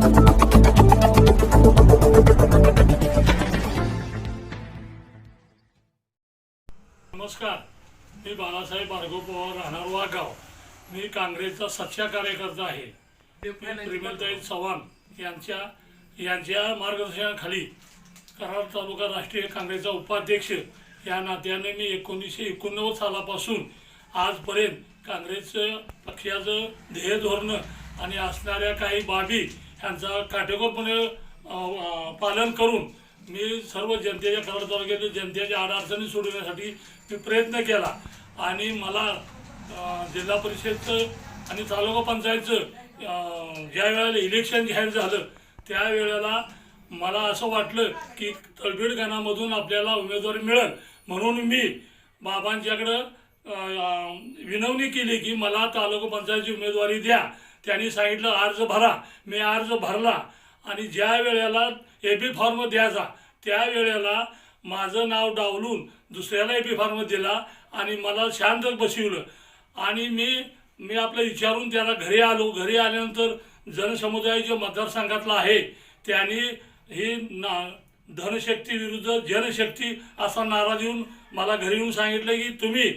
नमस्कार, मी बाळासाहेब भार्गव पवार, राहणार वाघगाव. मी काँग्रेसचा सच्चा कार्यकर्ता आहे. प्रेमलताई चव्हाण यांच्या मार्गदर्शनाखाली कराड तालुका राष्ट्रीय काँग्रेसचा उपाध्यक्ष या नात्याने मी 1989 सालापासून आजपर्यंत काँग्रेस पक्षाचं ध्येय धोरण आणि असणाऱ्या काही बाबी यांचा काटेकोरपणे पालन करून मी सर्व जनतेच्या कराड तालुक्यातील जनतेच्या अडचणी सोडवण्यासाठी मी प्रयत्न केला. आणि मला जिल्हा परिषदचं आणि तालुका पंचायतचं ज्या वेळेला इलेक्शन जाहीर झालं त्यावेळेला मला असं वाटलं की तळबीड गणामधून आपल्याला उमेदवारी मिळेल, म्हणून मी बाबांच्याकडं विनवणी केली की मला तालुका पंचायतची उमेदवारी द्या. त्यांनी सांगितलं अर्ज भरा. मी अर्ज भरला आणि ज्या वेळेला एबी फॉर्म द्यायचा त्यावेळेला माझं नाव डावलून दुसऱ्याला एबी फॉर्म दिला आणि मला शांत बसवलं. आणि मी आपलं विचारून त्याला घरी आलो. घरी आल्यानंतर जनसमुदायाच्या मतदारसंघातला आहे त्यांनी ही धनशक्ती विरुद्ध जनशक्ती असा नारा देऊन मला घरी येऊन सांगितलं की तुम्ही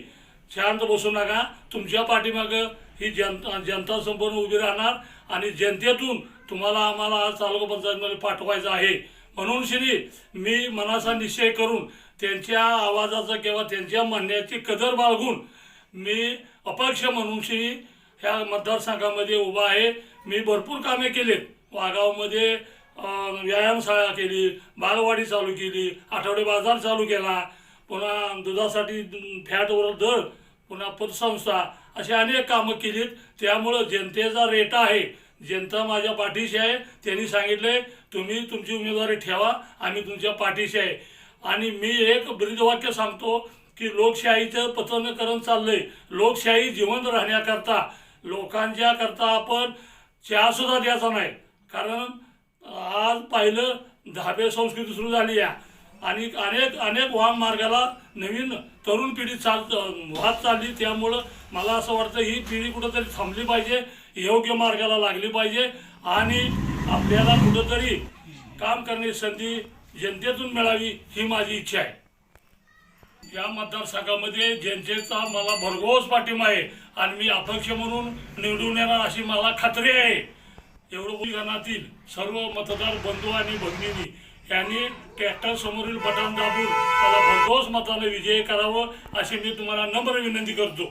शांत बसू नका, तुमच्या पाठीमागं ही जनता संपूर्ण उभी राहणार आणि जनतेतून तुम्हाला आम्हाला आज तालुका पंचायतमध्ये पाठवायचं आहे. म्हणून श्री मी मनाचा निश्चय करून त्यांच्या आवाजाचा किंवा त्यांच्या म्हणण्याची कदर बाळगून मी अपक्ष म्हणून श्री ह्या मतदारसंघामध्ये उभा आहे. मी भरपूर कामे केलीत. वाघावमध्ये व्यायामशाळा केली, बालवाडी चालू केली, आठवडे बाजार चालू केला, पुन्हा दुधासाठी फॅटवर दर, पुन्हा पतसंस्था, अशी अनेक कामं केलीत. त्यामुळं जनतेचा रेटा आहे, जनता माझ्या पाठीशी आहे. त्यांनी सांगितले तुम्ही तुमची उमेदवारी ठेवा, आम्ही तुमच्या पाठीशी आहे. आणि मी एक ब्रीदवाक्य सांगतो की लोकशाहीचं पतनीकरण चाललंय. लोकशाही जिवंत राहण्याकरता लोकांच्या करता आपण चहासुद्धा द्यायचा नाही. कारण आज पाहिलं धाबे संस्कृती सुरू झाली आहे आणि अनेक वाहन मार्गाला नवीन तरुण पिढी वाहत चालली. त्यामुळं मला असं वाटतं ही पिढी कुठंतरी थांबली पाहिजे, योग्य मार्गाला लागली पाहिजे आणि आपल्याला कुठंतरी काम करण्याची संधी जनतेतून मिळावी ही माझी इच्छा आहे. या मतदारसंघामध्ये जनतेचा मला भरघोस पाठिंबा आहे आणि मी अपक्ष म्हणून निवडून येणार अशी मला खात्री आहे. एवढं गणातील सर्व मतदार बंधू आणि भगिनींनी यांनी ट्रॅक्टर समोरील बटन दाबून मला भरघोस मताने विजयी करावं अशी मी तुम्हाला नम्र विनंती करतो.